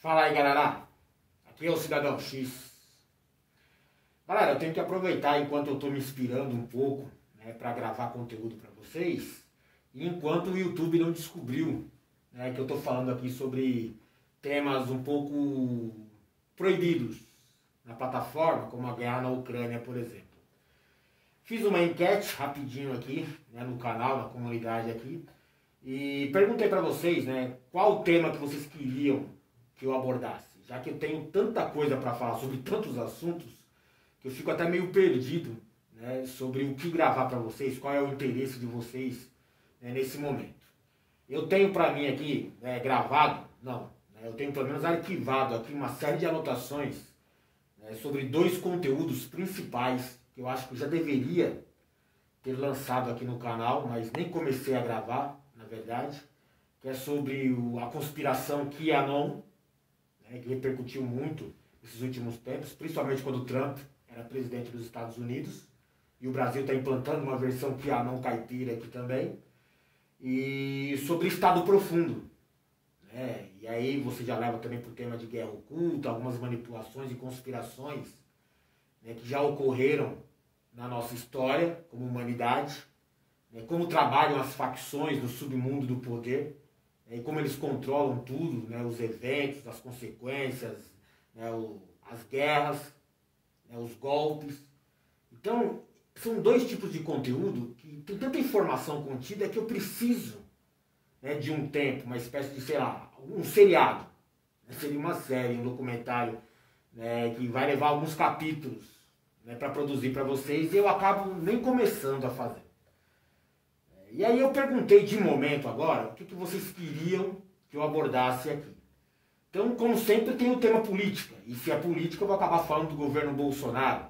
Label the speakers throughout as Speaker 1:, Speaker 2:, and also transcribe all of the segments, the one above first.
Speaker 1: Fala aí, galera. Aqui é o Cidadão X. Galera, eu tenho que aproveitar enquanto eu estou me inspirando um pouco, né, para gravar conteúdo para vocês, e enquanto o YouTube não descobriu, né, que eu estou falando aqui sobre temas um pouco proibidos na plataforma, como a guerra na Ucrânia, por exemplo. Fiz uma enquete rapidinho aqui, né, no canal, na comunidade aqui, e perguntei para vocês, né, qual o tema que vocês queriam que eu abordasse, já que eu tenho tanta coisa para falar sobre tantos assuntos, que eu fico até meio perdido, né, sobre o que gravar para vocês, qual é o interesse de vocês, né, nesse momento. Eu tenho para mim aqui, né, gravado, não, né, eu tenho pelo menos arquivado aqui uma série de anotações, né, sobre dois conteúdos principais que eu acho que eu já deveria ter lançado aqui no canal, mas nem comecei a gravar, na verdade, que é sobre a conspiração QAnon, né, que repercutiu muito nesses últimos tempos, principalmente quando o Trump era presidente dos Estados Unidos, e o Brasil está implantando uma versão QAnon caipira aqui também, e sobre Estado Profundo, né, e aí você já leva também para o tema de guerra oculta, algumas manipulações e conspirações, né, que já ocorreram na nossa história como humanidade, né, como trabalham as facções no submundo do poder, né, e como eles controlam tudo, né, os eventos, as consequências, né, as guerras, né, os golpes. Então, são dois tipos de conteúdo que tem tanta informação contida que eu preciso, né, de um tempo, uma espécie de, sei lá, um seriado, né, seria uma série, um documentário, né, que vai levar alguns capítulos, né, para produzir para vocês, e eu acabo nem começando a fazer. E aí eu perguntei de momento agora o que vocês queriam que eu abordasse aqui. Então, como sempre, tem o tema política, e se é política eu vou acabar falando do governo Bolsonaro.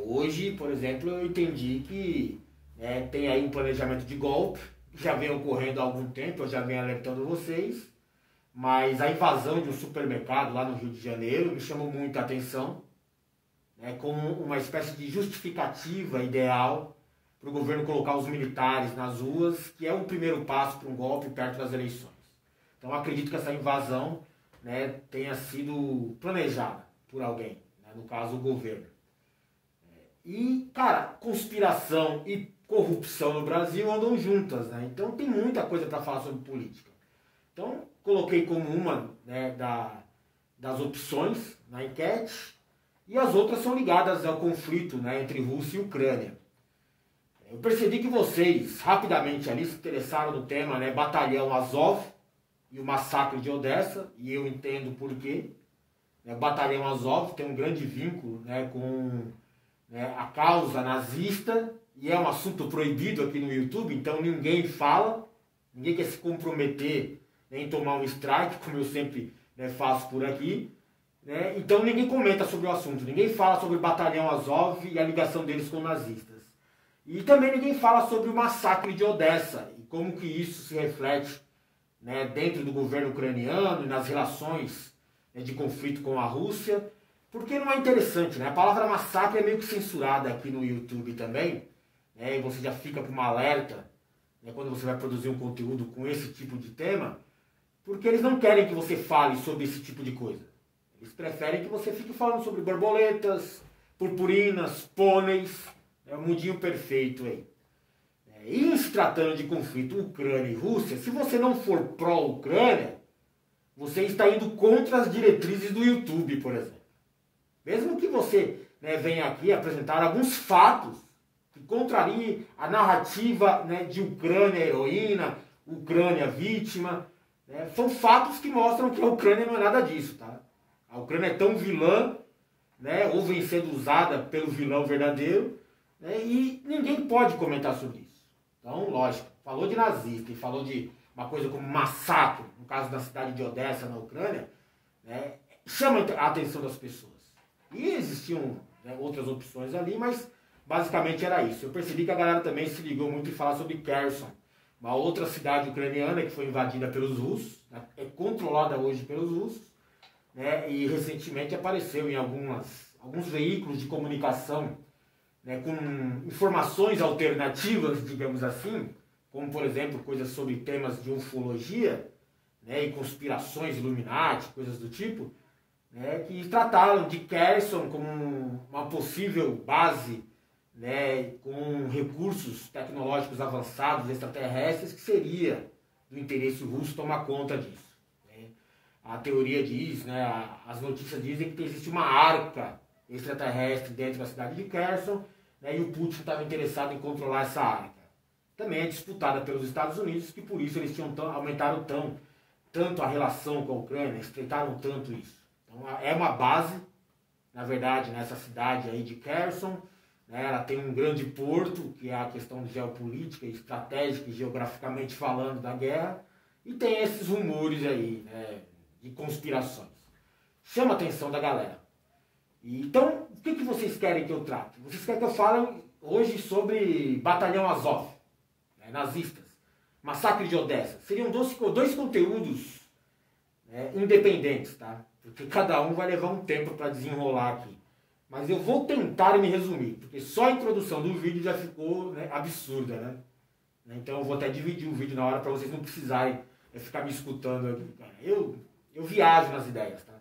Speaker 1: Hoje, por exemplo, eu entendi que, né, tem aí um planejamento de golpe, que já vem ocorrendo há algum tempo, eu já venho alertando vocês, mas a invasão de um supermercado lá no Rio de Janeiro me chamou muita atenção, né, como uma espécie de justificativa ideal para o governo colocar os militares nas ruas, que é o primeiro passo para um golpe perto das eleições. Então acredito que essa invasão, né, tenha sido planejada por alguém, né, no caso o governo. E, cara, conspiração e corrupção no Brasil andam juntas, né? Então tem muita coisa para falar sobre política. Então coloquei como uma, né, das opções na enquete, e as outras são ligadas ao conflito, né, entre Rússia e Ucrânia. Eu percebi que vocês rapidamente ali se interessaram no tema, né, Batalhão Azov e o massacre de Odessa, e eu entendo por quê. O Batalhão Azov tem um grande vínculo, né, com, né, a causa nazista, e é um assunto proibido aqui no YouTube, então ninguém fala, ninguém quer se comprometer, né, em tomar um strike, como eu sempre, né, faço por aqui. Né? Então ninguém comenta sobre o assunto, ninguém fala sobre o Batalhão Azov e a ligação deles com nazistas. E também ninguém fala sobre o massacre de Odessa e como que isso se reflete, né, dentro do governo ucraniano e nas relações, né, de conflito com a Rússia, porque não é interessante, né? A palavra massacre é meio que censurada aqui no YouTube também, né, e você já fica com um alerta, né, quando você vai produzir um conteúdo com esse tipo de tema, porque eles não querem que você fale sobre esse tipo de coisa. Eles preferem que você fique falando sobre borboletas, purpurinas, pôneis, é o mundinho perfeito aí. E em se tratando de conflito Ucrânia e Rússia, se você não for pró-Ucrânia, você está indo contra as diretrizes do YouTube, por exemplo. Mesmo que você, né, venha aqui apresentar alguns fatos que contrariem a narrativa, né, de Ucrânia heroína, Ucrânia vítima, né, são fatos que mostram que a Ucrânia não é nada disso, tá? A Ucrânia é tão vilã, né, ou vem sendo usada pelo vilão verdadeiro, né, e ninguém pode comentar sobre isso. Então, lógico, falou de nazista e falou de uma coisa como massacre, no caso da cidade de Odessa, na Ucrânia, né, chama a atenção das pessoas. E existiam, né, outras opções ali, mas basicamente era isso. Eu percebi que a galera também se ligou muito em falar sobre Kherson, uma outra cidade ucraniana que foi invadida pelos russos, né, é controlada hoje pelos russos, né, e recentemente apareceu em alguns veículos de comunicação, né, com informações alternativas, digamos assim, como por exemplo coisas sobre temas de ufologia, né, e conspirações Illuminati, coisas do tipo, né, que trataram de Kherson como uma possível base, né, com recursos tecnológicos avançados extraterrestres, que seria do interesse russo tomar conta disso. Né. A teoria diz, né, as notícias dizem que existe uma arca extraterrestre dentro da cidade de Kherson, né, e o Putin estava interessado em controlar essa arca. Também é disputada pelos Estados Unidos, que por isso eles aumentaram tanto a relação com a Ucrânia, estreitaram tanto isso. Então é uma base, na verdade, nessa cidade aí de Kherson, né, ela tem um grande porto, que é a questão de geopolítica, estratégica e geograficamente falando da guerra, e tem esses rumores aí, né, de conspirações. Chama a atenção da galera. Então, o que vocês querem que eu trate? Vocês querem que eu fale hoje sobre Batalhão Azov, né, nazistas, Massacre de Odessa. Seriam dois conteúdos, né, independentes, tá? Porque cada um vai levar um tempo para desenrolar aqui. Mas eu vou tentar me resumir, porque só a introdução do vídeo já ficou, né, absurda, né? Então eu vou até dividir o vídeo na hora para vocês não precisarem ficar me escutando aqui. Cara. Eu viajo nas ideias, tá?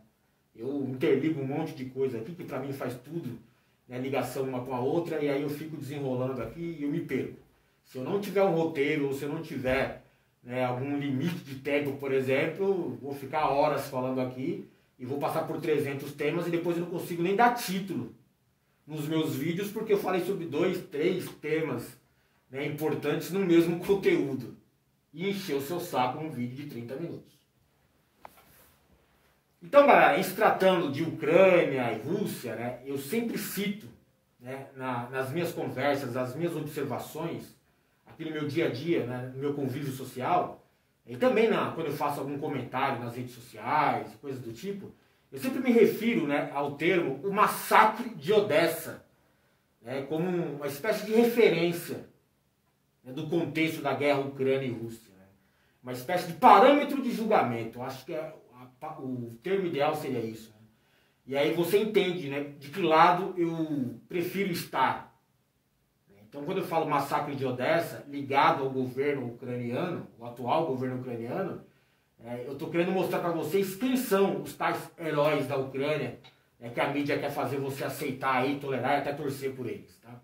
Speaker 1: Eu interligo um monte de coisa aqui que para mim faz tudo, né, ligação uma com a outra, e aí eu fico desenrolando aqui e eu me perco. Se eu não tiver um roteiro ou se eu não tiver, né, algum limite de tempo, por exemplo, vou ficar horas falando aqui e vou passar por 300 temas e depois eu não consigo nem dar título nos meus vídeos porque eu falei sobre 2, 3 temas, né, importantes no mesmo conteúdo. E encher o seu saco um vídeo de 30 minutos. Então, galera, em se tratando de Ucrânia e Rússia, né, eu sempre cito, né, nas minhas conversas, as minhas observações, aqui no meu dia a dia, né, no meu convívio social, e também quando eu faço algum comentário nas redes sociais, coisas do tipo, eu sempre me refiro, né, ao termo o Massacre de Odessa, né, como uma espécie de referência, né, do contexto da guerra Ucrânia e Rússia. Né, uma espécie de parâmetro de julgamento. Eu acho que o termo ideal seria isso. Né. E aí você entende, né, de que lado eu prefiro estar. Então, quando eu falo massacre de Odessa, ligado ao governo ucraniano, o atual governo ucraniano, eu estou querendo mostrar para vocês quem são os tais heróis da Ucrânia, né, que a mídia quer fazer você aceitar e tolerar e até torcer por eles. Tá?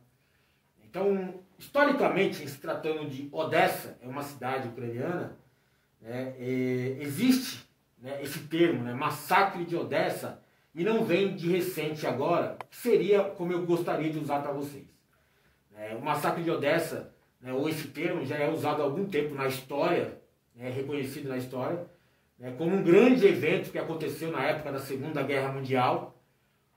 Speaker 1: Então, historicamente, se tratando de Odessa, é uma cidade ucraniana, né, existe, né, esse termo, né, massacre de Odessa, e não vem de recente agora, que seria como eu gostaria de usar para vocês. O massacre de Odessa, né, ou esse termo, já é usado há algum tempo na história, né, reconhecido na história, né, como um grande evento que aconteceu na época da Segunda Guerra Mundial,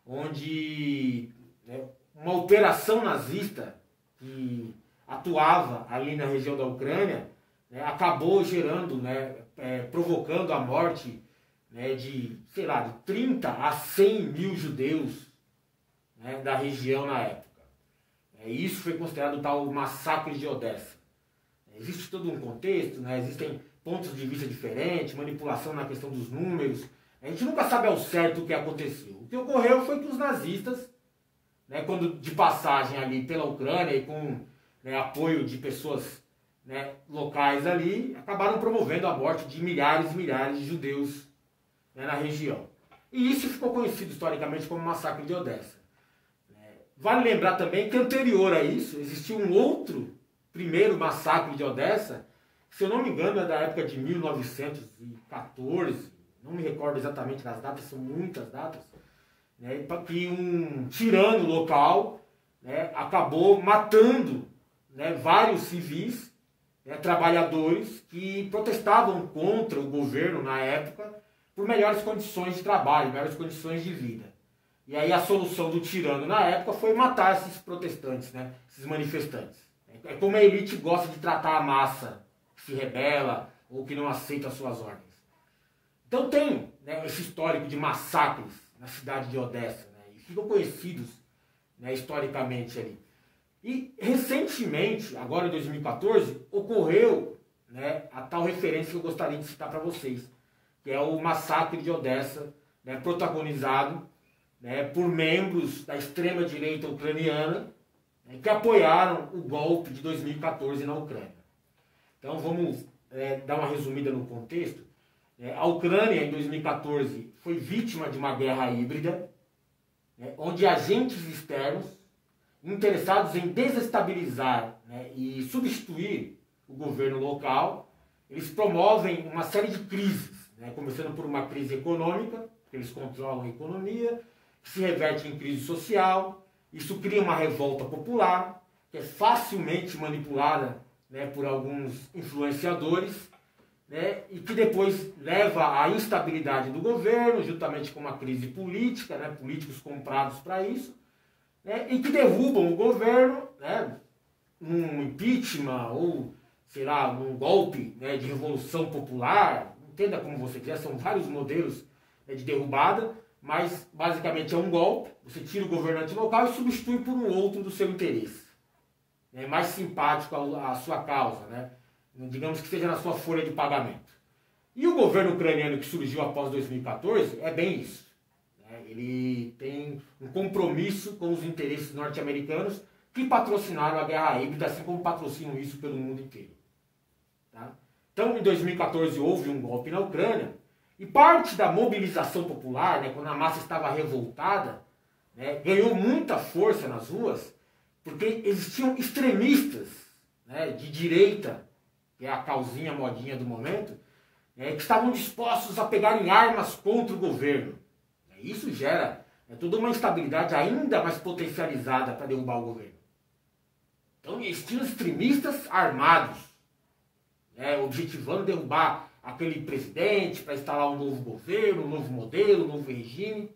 Speaker 1: onde, né, uma operação nazista que atuava ali na região da Ucrânia, né, acabou gerando, né, provocando a morte, né, de 30 a 100 mil judeus, né, da região na época. Isso foi considerado o tal massacre de Odessa. Existe todo um contexto, né? Existem pontos de vista diferentes, manipulação na questão dos números. A gente nunca sabe ao certo o que aconteceu. O que ocorreu foi que os nazistas, né, quando de passagem ali pela Ucrânia e com, né, apoio de pessoas, né, locais ali, acabaram promovendo a morte de milhares e milhares de judeus, né, na região. E isso ficou conhecido historicamente como massacre de Odessa. Vale lembrar também que anterior a isso, existiu um outro primeiro massacre de Odessa, que, se eu não me engano, é da época de 1914, não me recordo exatamente das datas, são muitas datas, né, que um tirano local, né, acabou matando, né, vários civis, né, trabalhadores que protestavam contra o governo na época por melhores condições de trabalho, melhores condições de vida. E aí a solução do tirano na época foi matar esses protestantes, né, esses manifestantes. É como a elite gosta de tratar a massa que se rebela ou que não aceita as suas ordens. Então tem, né, esse histórico de massacres na cidade de Odessa, né, e ficam conhecidos, né, historicamente ali. E recentemente, agora em 2014, ocorreu, né, a tal referência que eu gostaria de citar para vocês, que é o massacre de Odessa, né, protagonizado, né, por membros da extrema-direita ucraniana, né, que apoiaram o golpe de 2014 na Ucrânia. Então vamos dar uma resumida no contexto. A Ucrânia, em 2014, foi vítima de uma guerra híbrida, onde agentes externos, interessados em desestabilizar, e substituir o governo local, eles promovem uma série de crises, começando por uma crise econômica, que eles controlam a economia, que se reverte em crise social. Isso cria uma revolta popular, que é facilmente manipulada, por alguns influenciadores, e que depois leva à instabilidade do governo, juntamente com uma crise política, políticos comprados para isso, e que derrubam o governo, num impeachment ou, sei lá, num golpe, de revolução popular. Entenda como você quiser, são vários modelos, de derrubada, mas basicamente é um golpe. Você tira o governante local e substitui por um outro do seu interesse, mais simpático à sua causa, digamos que seja na sua folha de pagamento. E o governo ucraniano que surgiu após 2014 é bem isso. Ele tem um compromisso com os interesses norte-americanos que patrocinaram a guerra híbrida, assim como patrocinam isso pelo mundo inteiro. Tá? Então, em 2014 houve um golpe na Ucrânia, e parte da mobilização popular, quando a massa estava revoltada, ganhou muita força nas ruas, porque existiam extremistas, de direita, que é a causinha modinha do momento, que estavam dispostos a pegarem armas contra o governo. Isso gera toda uma instabilidade ainda mais potencializada para derrubar o governo. Então existiam extremistas armados, objetivando derrubar aquele presidente para instalar um novo governo, um novo modelo, um novo regime.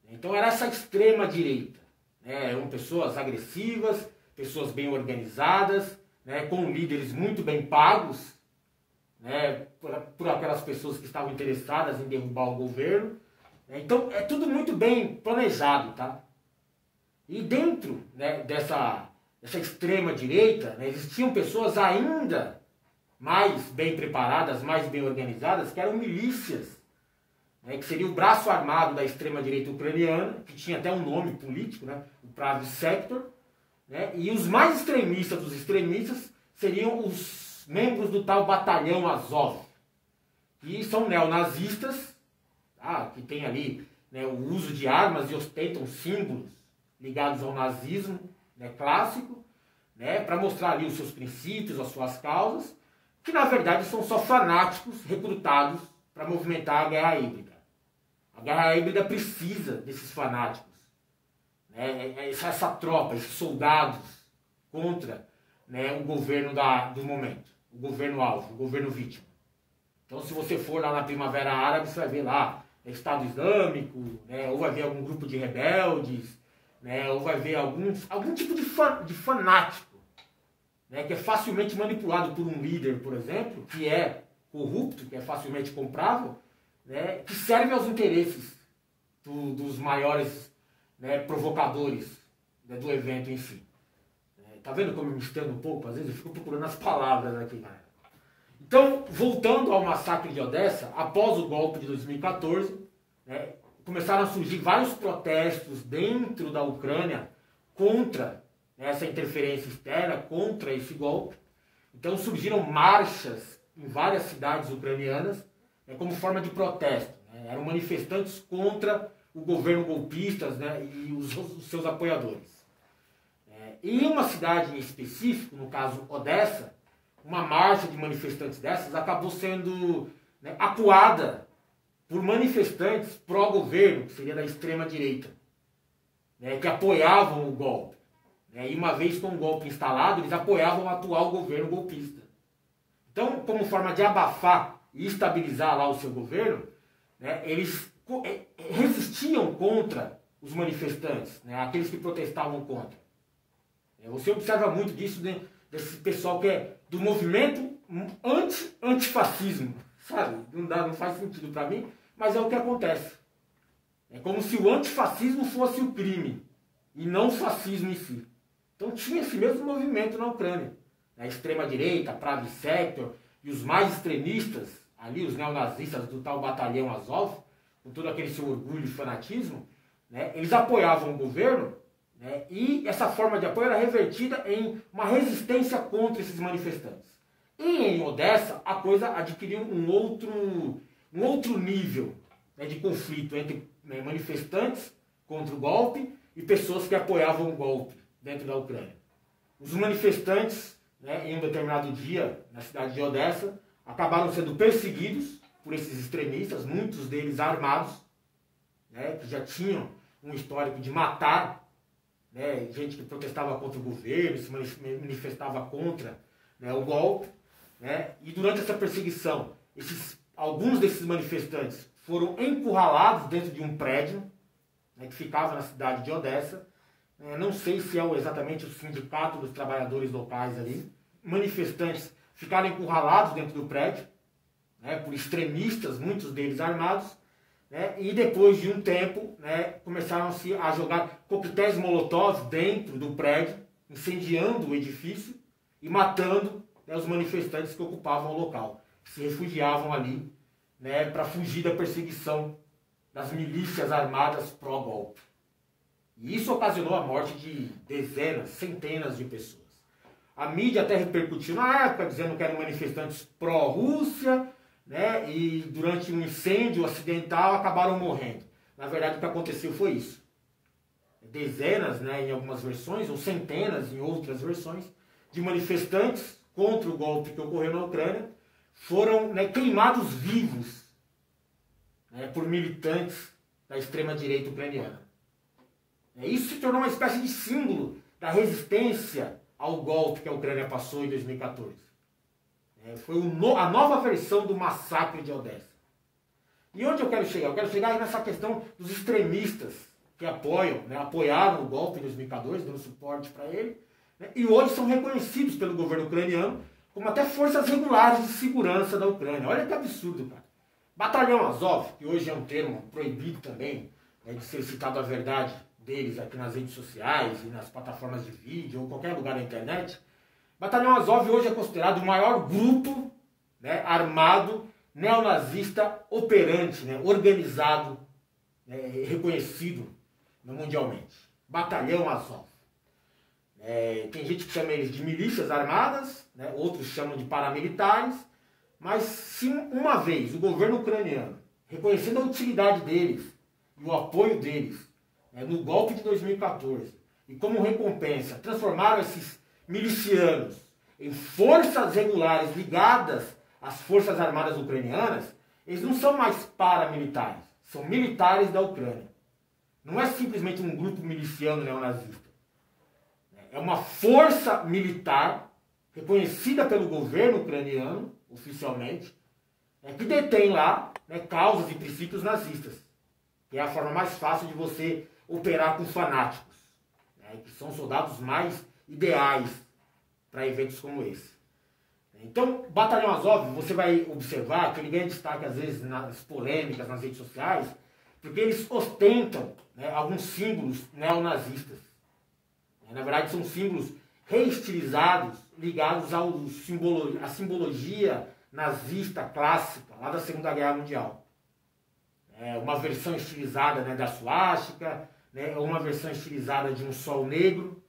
Speaker 1: Então era essa extrema direita. Eram pessoas agressivas, pessoas bem organizadas, com líderes muito bem pagos, por aquelas pessoas que estavam interessadas em derrubar o governo. Então é tudo muito bem planejado, tá? E dentro, dessa extrema direita, existiam pessoas ainda mais bem preparadas, mais bem organizadas, que eram milícias, que seria o braço armado da extrema direita ucraniana, que tinha até um nome político, o Pravy Sector. E os mais extremistas dos extremistas seriam os membros do tal batalhão Azov, que são neonazistas, que tem ali o uso de armas e ostentam símbolos ligados ao nazismo clássico, para mostrar ali os seus princípios, as suas causas, que na verdade são só fanáticos recrutados para movimentar a guerra híbrida. A guerra híbrida precisa desses fanáticos, essa tropa, esses soldados contra o governo do momento, o governo alvo, o governo vítima. Então, se você for lá na Primavera Árabe, você vai ver lá Estado Islâmico, ou vai ver algum grupo de rebeldes, ou vai ver algum tipo de fanático, que é facilmente manipulado por um líder, por exemplo, que é corrupto, que é facilmente comprável, que serve aos interesses dos maiores provocadores do evento em si. Tá vendo como eu me estendo um pouco? Às vezes eu fico procurando as palavras aqui, galera. Então, voltando ao massacre de Odessa, após o golpe de 2014, começaram a surgir vários protestos dentro da Ucrânia contra essa interferência externa, contra esse golpe. Então surgiram marchas em várias cidades ucranianas como forma de protesto. Eram manifestantes contra o governo golpista e os seus apoiadores. Em uma cidade em específico, no caso Odessa, uma marcha de manifestantes dessas acabou sendo acuada por manifestantes pró-governo, que seria da extrema-direita, que apoiavam o golpe. E uma vez com o golpe instalado, eles apoiavam o atual governo golpista. Então, como forma de abafar e estabilizar lá o seu governo, eles resistiam contra os manifestantes, aqueles que protestavam contra. Você observa muito disso, desse pessoal que é do movimento antifascismo, sabe? Não faz sentido para mim, mas é o que acontece. É como se o antifascismo fosse o crime, e não o fascismo em si. Então tinha esse mesmo movimento na Ucrânia. A extrema-direita, a Pravy Sector, e os mais extremistas, ali os neonazistas do tal batalhão Azov, com todo aquele seu orgulho e fanatismo, eles apoiavam o governo, e essa forma de apoio era revertida em uma resistência contra esses manifestantes. E em Odessa, a coisa adquiriu um outro nível, né, de conflito entre, né, manifestantes contra o golpe e pessoas que apoiavam o golpe dentro da Ucrânia. Os manifestantes, né, em um determinado dia, na cidade de Odessa, acabaram sendo perseguidos por esses extremistas, muitos deles armados, né, que já tinham um histórico de matar, né, gente que protestava contra o governo, se manifestava contra, né, o golpe. Né, e durante essa perseguição, alguns desses manifestantes foram encurralados dentro de um prédio, né, que ficava na cidade de Odessa. Não sei se é exatamente o sindicato dos trabalhadores locais ali. Manifestantes ficaram encurralados dentro do prédio, né, por extremistas, muitos deles armados, né, e depois de um tempo, né, começaram-se a jogar coquetéis molotov dentro do prédio, incendiando o edifício e matando, né, os manifestantes que ocupavam o local, que se refugiavam ali, né, para fugir da perseguição das milícias armadas pró-golpe. E isso ocasionou a morte de dezenas, centenas de pessoas. A mídia até repercutiu na época, dizendo que eram manifestantes pró-Rússia, né, e durante um incêndio acidental acabaram morrendo. Na verdade, o que aconteceu foi isso. Dezenas, né, em algumas versões, ou centenas em outras versões, de manifestantes contra o golpe que ocorreu na Ucrânia foram, né, queimados vivos, né, por militantes da extrema-direita ucraniana. Isso se tornou uma espécie de símbolo da resistência ao golpe que a Ucrânia passou em 2014. Foi a nova versão do massacre de Odessa. E onde eu quero chegar? Eu quero chegar nessa questão dos extremistas que apoiam, né, apoiaram o golpe em 2014, dando suporte para ele, né, e hoje são reconhecidos pelo governo ucraniano como até forças regulares de segurança da Ucrânia. Olha que absurdo, cara. Batalhão Azov, que hoje é um termo proibido também, né, de ser citado a verdade deles aqui nas redes sociais e nas plataformas de vídeo ou qualquer lugar da internet. Batalhão Azov hoje é considerado o maior grupo, né, armado neonazista operante, né, organizado, né, reconhecido mundialmente. Batalhão Azov. Tem gente que chama eles de milícias armadas, né, outros chamam de paramilitares, mas se uma vez o governo ucraniano, reconhecendo a utilidade deles e o apoio deles, né, no golpe de 2014, e como recompensa transformaram esses milicianos em forças regulares ligadas às forças armadas ucranianas, eles não são mais paramilitares, são militares da Ucrânia. Não é simplesmente um grupo miliciano neonazista. É uma força militar reconhecida pelo governo ucraniano, oficialmente, que detém lá, né, causas e princípios nazistas. Que é a forma mais fácil de você operar com fanáticos, né, que são soldados mais ideais para eventos como esse. Então, Batalhão Azov, você vai observar que ele ganha destaque às vezes nas polêmicas, nas redes sociais, porque eles ostentam, né, alguns símbolos neonazistas. Na verdade, são símbolos reestilizados, ligados à simbologia nazista clássica, lá da Segunda Guerra Mundial. Uma versão estilizada, né, da suástica, né, uma versão estilizada de um sol negro,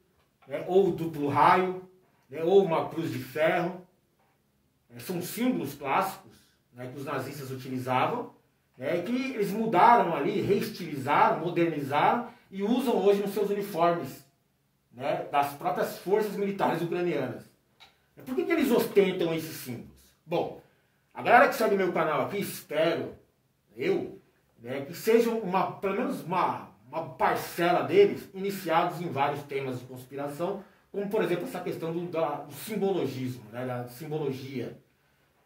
Speaker 1: né, ou duplo raio, né, ou uma cruz de ferro. São símbolos clássicos, né, que os nazistas utilizavam, né, que eles mudaram ali, reestilizaram, modernizaram e usam hoje nos seus uniformes, né, das próprias forças militares ucranianas. Por que eles ostentam esses símbolos? Bom, a galera que segue meu canal aqui, espero né, que sejam pelo menos uma parcela deles iniciados em vários temas de conspiração, como por exemplo essa questão do simbologismo, né, da simbologia,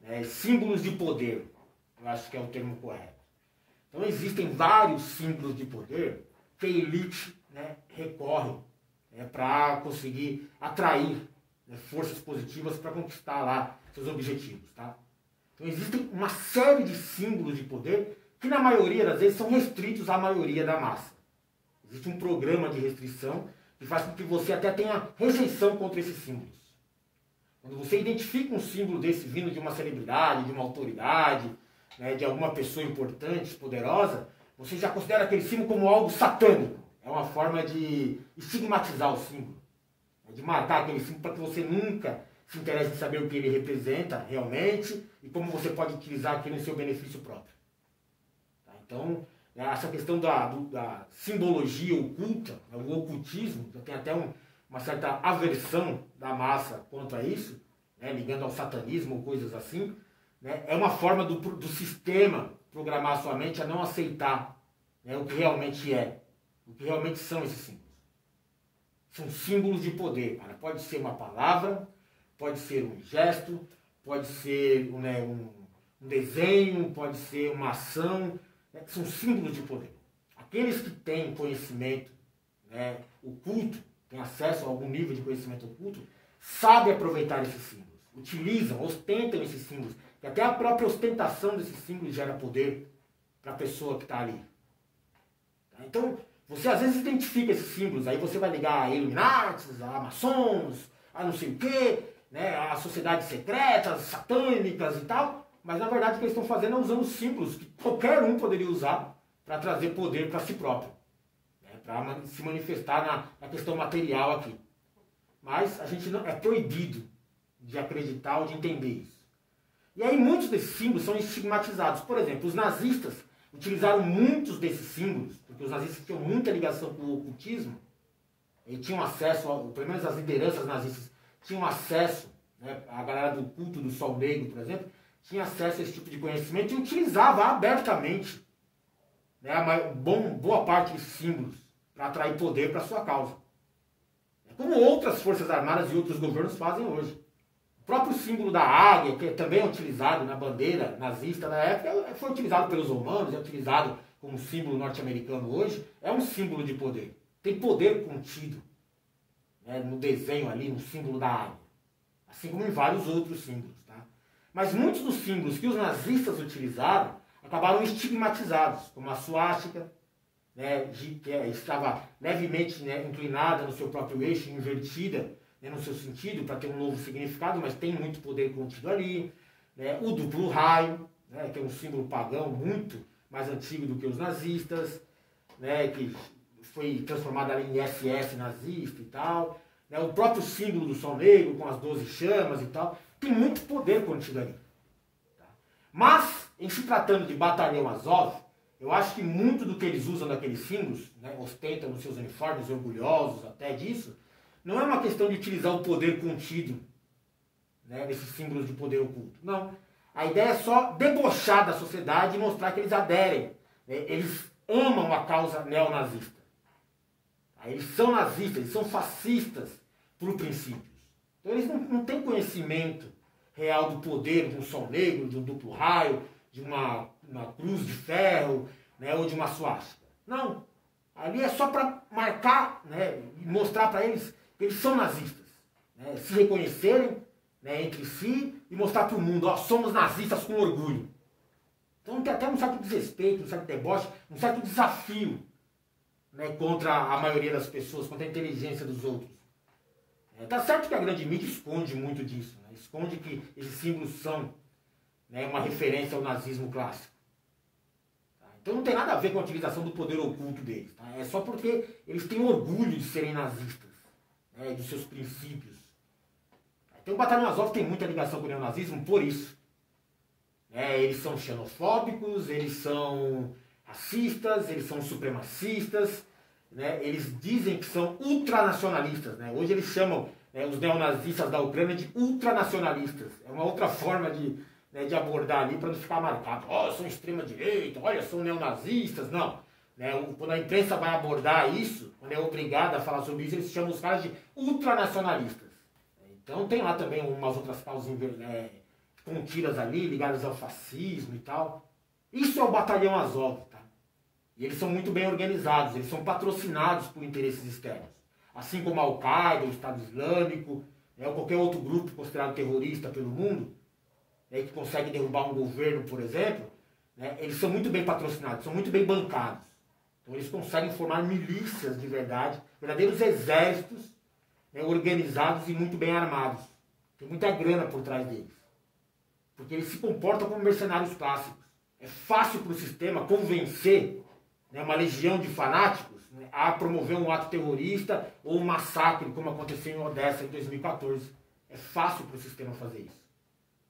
Speaker 1: né, símbolos de poder, eu acho que é o termo correto. Então existem vários símbolos de poder que a elite, né, recorre, para conseguir atrair, né, forças positivas para conquistar lá seus objetivos. Tá? Então existem uma série de símbolos de poder que na maioria das vezes são restritos à maioria da massa. Existe um programa de restrição que faz com que você até tenha rejeição contra esses símbolos. Quando você identifica um símbolo desse vindo de uma celebridade, de uma autoridade, né, de alguma pessoa importante, poderosa, você já considera aquele símbolo como algo satânico. É uma forma de estigmatizar o símbolo, de marcar aquele símbolo para que você nunca se interessa em saber o que ele representa realmente e como você pode utilizar aquilo em seu benefício próprio. Tá? Então, essa questão da simbologia oculta, o ocultismo, já tem até uma certa aversão da massa quanto a isso, né, ligando ao satanismo ou coisas assim, né, é uma forma do sistema programar sua mente a não aceitar, né, o que realmente é, o que realmente são esses símbolos. São símbolos de poder, cara. Pode ser uma palavra, pode ser um gesto, pode ser um desenho, pode ser uma ação, né? São símbolos de poder. Aqueles que têm conhecimento, né, oculto, têm acesso a algum nível de conhecimento oculto, sabem aproveitar esses símbolos, utilizam, ostentam esses símbolos, que até a própria ostentação desses símbolos gera poder para a pessoa que está ali. Tá? Então, você às vezes identifica esses símbolos, aí você vai ligar a Illuminatis, a maçons, a não sei o quê, né, a sociedades secretas, satânicas e tal, mas na verdade o que eles estão fazendo é usando símbolos que qualquer um poderia usar para trazer poder para si próprio, né, para se manifestar na questão material aqui. Mas a gente não é proibido de acreditar ou de entender isso. E aí muitos desses símbolos são estigmatizados. Por exemplo, os nazistas utilizaram muitos desses símbolos, porque os nazistas tinham muita ligação com o ocultismo, e tinham acesso, pelo menos as lideranças nazistas tinham acesso, né, a galera do culto do Sol Negro, por exemplo, tinha acesso a esse tipo de conhecimento e utilizava abertamente, né, boa parte desses símbolos para atrair poder para sua causa. Como outras forças armadas e outros governos fazem hoje. O próprio símbolo da águia, que também é utilizado na bandeira nazista na época, foi utilizado pelos romanos, é utilizado como símbolo norte-americano hoje, é um símbolo de poder. Tem poder contido, né, no desenho ali, no símbolo da águia. Assim como em vários outros símbolos. Tá? Mas muitos dos símbolos que os nazistas utilizaram acabaram estigmatizados, como a suástica, né, que estava levemente, né, inclinada no seu próprio eixo, invertida, né, no seu sentido, para ter um novo significado, mas tem muito poder contido ali. Né, o duplo raio, né, que é um símbolo pagão muito mais antigo do que os nazistas, né, que foi transformado ali em SS nazista e tal. Né, o próprio símbolo do Sol Negro, com as 12 chamas e tal, tem muito poder contido ali. Tá? Mas, em se tratando de Batalhão Azov, eu acho que muito do que eles usam daqueles símbolos, né, ostentam nos seus uniformes, orgulhosos até disso, não é uma questão de utilizar o poder contido, né, nesses símbolos de poder oculto. Não. A ideia é só debochar da sociedade e mostrar que eles aderem. Né, eles amam a causa neonazista. Eles são nazistas, eles são fascistas por princípios. Então eles não têm conhecimento real do poder de um sol negro, de um duplo raio, de uma cruz de ferro, né, ou de uma suástica. Não. Ali é só para marcar, né, e mostrar para eles que eles são nazistas. Né, se reconhecerem, né, entre si e mostrar para o mundo, ó, somos nazistas com orgulho. Então tem até um certo desrespeito, um certo deboche, um certo desafio, né, contra a maioria das pessoas, contra a inteligência dos outros. Tá certo que a grande mídia esconde muito disso, né, esconde que esses símbolos são, né, uma referência ao nazismo clássico. Tá? Então não tem nada a ver com a utilização do poder oculto deles. Tá? É só porque eles têm orgulho de serem nazistas, né, dos seus princípios. Então o Batalhão Azov tem muita ligação com o neonazismo por isso. Eles são xenofóbicos, eles são racistas, eles são supremacistas, né? Eles dizem que são ultranacionalistas. Né? Hoje eles chamam, né, os neonazistas da Ucrânia de ultranacionalistas. É uma outra forma de abordar ali para não ficar marcado. Ó, são extrema-direita, olha, são neonazistas. Não. Né? Quando a imprensa vai abordar isso, quando é obrigada a falar sobre isso, eles chamam os caras de ultranacionalistas. Então tem lá também umas outras causas contidas ali, ligadas ao fascismo e tal. Isso é o Batalhão Azov, tá? E eles são muito bem organizados, eles são patrocinados por interesses externos. Assim como a Al-Qaeda, o Estado Islâmico, né, ou qualquer outro grupo considerado terrorista pelo mundo, né, que consegue derrubar um governo, por exemplo, né, eles são muito bem patrocinados, são muito bem bancados. Então eles conseguem formar milícias de verdade, verdadeiros exércitos, né, organizados e muito bem armados. Tem muita grana por trás deles. Porque eles se comportam como mercenários clássicos. É fácil para o sistema convencer, né, uma legião de fanáticos, né, a promover um ato terrorista ou um massacre, como aconteceu em Odessa em 2014. É fácil para o sistema fazer isso.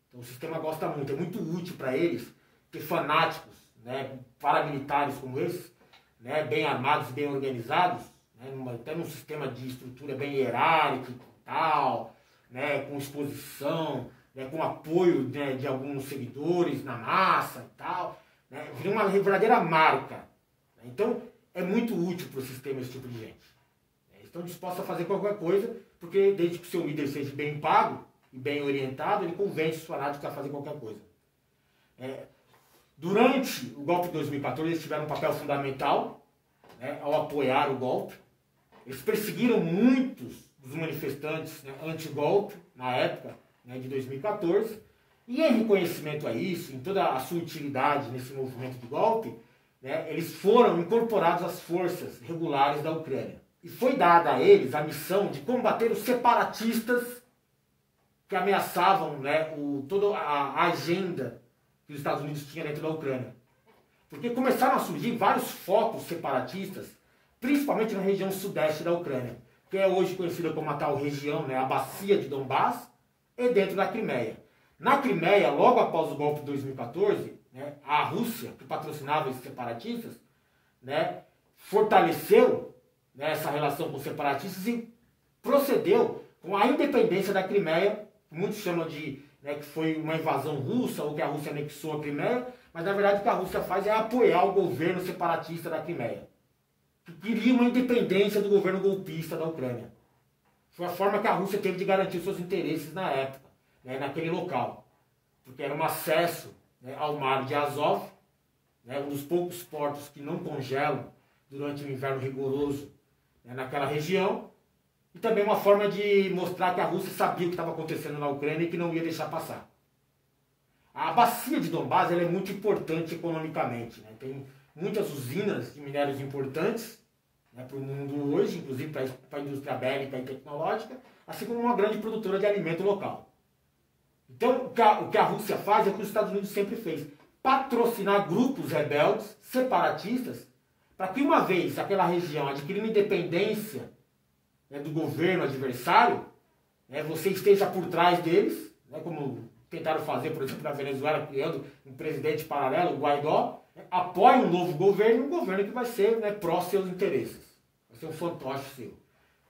Speaker 1: Então o sistema gosta muito, é muito útil para eles ter fanáticos, né, paramilitares como esses, né, bem armados e bem organizados, né, até num sistema de estrutura bem hierárquico e tal, né, com exposição, né, com apoio, né, de alguns seguidores na massa e tal, né, vira uma verdadeira marca. Então é muito útil para o sistema esse tipo de gente. Eles estão dispostos a fazer qualquer coisa, porque desde que o seu líder seja bem pago e bem orientado, ele convence os fanáticos a fazer qualquer coisa. Durante o golpe de 2014, eles tiveram um papel fundamental, né, ao apoiar o golpe. Eles perseguiram muitos dos manifestantes, né, anti-golpe, na época, né, de 2014, e em reconhecimento a isso, em toda a sua utilidade nesse movimento de golpe, né, eles foram incorporados às forças regulares da Ucrânia. E foi dada a eles a missão de combater os separatistas que ameaçavam, né, toda a agenda que os Estados Unidos tinham dentro da Ucrânia. Porque começaram a surgir vários focos separatistas, principalmente na região sudeste da Ucrânia, que é hoje conhecida como a tal região, né, a bacia de Donbass, e dentro da Crimeia. Na Crimeia, logo após o golpe de 2014, né, a Rússia, que patrocinava esses separatistas, né, fortaleceu, né, essa relação com os separatistas e procedeu com a independência da Crimeia, que muitos chamam de, né, que foi uma invasão russa ou que a Rússia anexou a Crimeia, mas na verdade o que a Rússia faz é apoiar o governo separatista da Crimeia, que queria uma independência do governo golpista da Ucrânia. Foi a forma que a Rússia teve de garantir seus interesses na época, né, naquele local, porque era um acesso, né, ao mar de Azov, né, um dos poucos portos que não congelam durante o inverno rigoroso, né, naquela região, e também uma forma de mostrar que a Rússia sabia o que estava acontecendo na Ucrânia e que não ia deixar passar. A bacia de Donbass ela é muito importante economicamente, né? Tem muitas usinas de minérios importantes, né, para o mundo hoje, inclusive para a indústria bélica e tecnológica, assim como uma grande produtora de alimento local. Então, o que a Rússia faz é o que os Estados Unidos sempre fez: patrocinar grupos rebeldes, separatistas, para que uma vez aquela região adquirindo independência, né, do governo adversário, né, você esteja por trás deles, né, como tentaram fazer, por exemplo, na Venezuela, criando um presidente paralelo, o Guaidó, né, apoie um novo governo, um governo que vai ser, né, pró-seus interesses, vai ser um fantoche seu.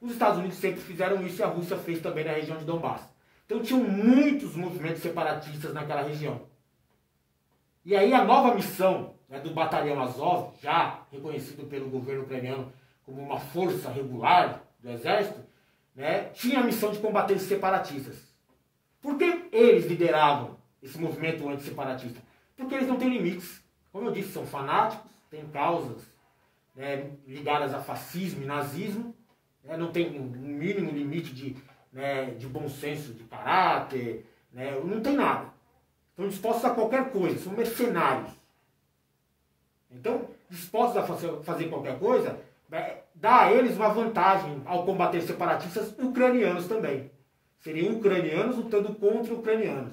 Speaker 1: Os Estados Unidos sempre fizeram isso e a Rússia fez também na região de Donbass. Então tinham muitos movimentos separatistas naquela região. E aí a nova missão, né, do Batalhão Azov, já reconhecido pelo governo ucraniano como uma força regular do exército, né, tinha a missão de combater os separatistas. Por que eles lideravam esse movimento antisseparatista? Porque eles não têm limites. Como eu disse, são fanáticos, têm causas, né, ligadas a fascismo e nazismo, né, não tem um mínimo limite de bom senso, de caráter, né, não tem nada. Estão dispostos a qualquer coisa, são mercenários. Então, dispostos a fazer qualquer coisa, dá a eles uma vantagem ao combater separatistas ucranianos também. Seriam ucranianos lutando contra ucranianos.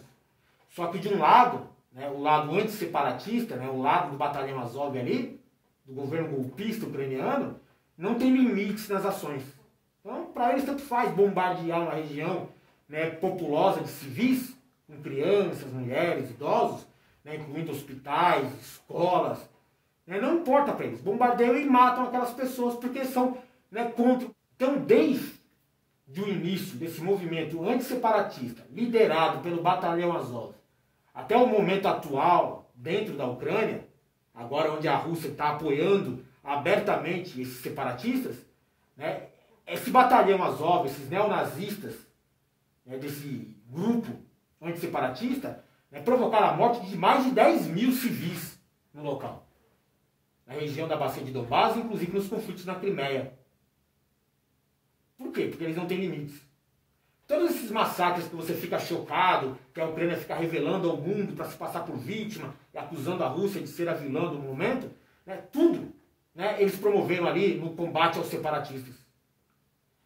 Speaker 1: Só que de um lado, né, o lado antisseparatista, né, o lado do Batalhão Azov ali, do governo golpista ucraniano, não tem limites nas ações. Então, para eles tanto faz bombardear uma região, né, populosa de civis, com crianças, mulheres, idosos, né, incluindo hospitais, escolas. Né, não importa para eles, bombardeiam e matam aquelas pessoas porque são, né, contra. Então, desde o início desse movimento antisseparatista, liderado pelo Batalhão Azov, até o momento atual, dentro da Ucrânia, agora onde a Rússia está apoiando abertamente esses separatistas, né, esse Batalhão Azov, esses neonazistas, né, desse grupo antisseparatista, né, provocaram a morte de mais de 10 mil civis no local. Na região da bacia de Donbass, inclusive nos conflitos na Crimeia. Por quê? Porque eles não têm limites. Todos esses massacres que você fica chocado, que a Ucrânia fica revelando ao mundo para se passar por vítima e acusando a Rússia de ser a vilã do momento, né, tudo, né, eles promoveram ali no combate aos separatistas.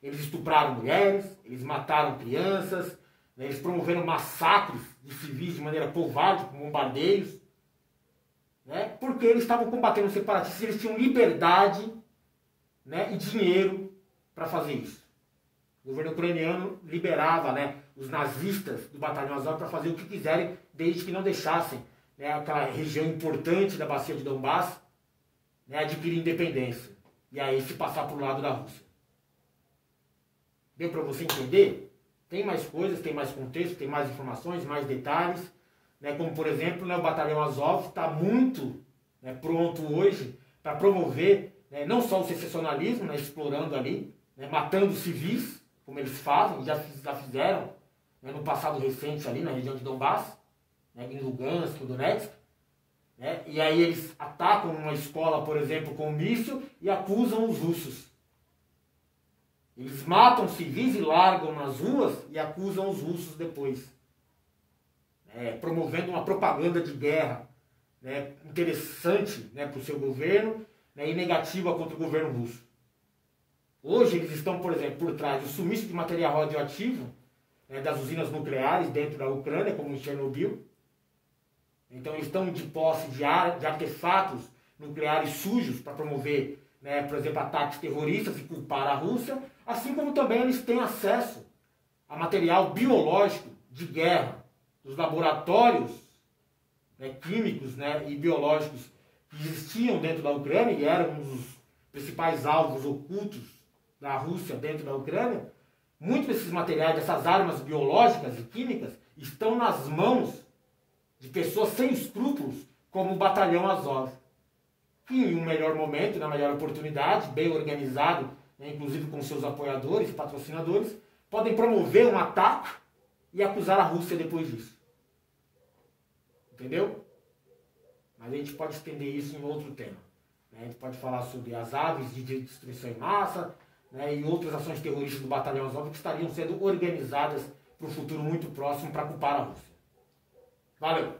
Speaker 1: Eles estupraram mulheres, eles mataram crianças, né, eles promoveram massacres de civis de maneira covarde, com bombardeios, né, porque eles estavam combatendo os separatistas e eles tinham liberdade, né, e dinheiro para fazer isso. O governo ucraniano liberava, né, os nazistas do Batalhão Azov para fazer o que quiserem, desde que não deixassem, né, aquela região importante da bacia de Donbass, né, adquirir independência. E aí se passar para o lado da Rússia. Deu para você entender? Tem mais coisas, tem mais contexto, tem mais informações, mais detalhes. Né, como, por exemplo, né, o Batalhão Azov está muito, né, pronto hoje para promover, né, não só o secessionalismo, né, explorando ali, né, matando civis, como eles fazem, já fizeram, né, no passado recente ali na região de Donbass, né, em Lugansk, Donetsk. Né, e aí eles atacam uma escola, por exemplo, com um míssil e acusam os russos. Eles matam civis e largam nas ruas e acusam os russos depois. Promovendo uma propaganda de guerra, né, interessante, né, para o seu governo, né, e negativa contra o governo russo. Hoje eles estão, por exemplo, por trás do sumiço de material radioativo, né, das usinas nucleares dentro da Ucrânia, como em Chernobyl. Então eles estão de posse de artefatos nucleares sujos para promover, né, por exemplo, ataques terroristas e culpar a Rússia, assim como também eles têm acesso a material biológico de guerra dos laboratórios, né, químicos, né, e biológicos que existiam dentro da Ucrânia e eram um dos principais alvos ocultos da Rússia dentro da Ucrânia. Muitos desses materiais, dessas armas biológicas e químicas, estão nas mãos de pessoas sem escrúpulos, como o Batalhão Azov, que em um melhor momento, na melhor oportunidade, bem organizado, né, inclusive com seus apoiadores e patrocinadores, podem promover um ataque e acusar a Rússia depois disso. Entendeu? Mas a gente pode estender isso em outro tema. Né? A gente pode falar sobre as aves de destruição em massa, né, e outras ações terroristas do Batalhão Azov que estariam sendo organizadas para um futuro muito próximo para culpar a Rússia. Valeu!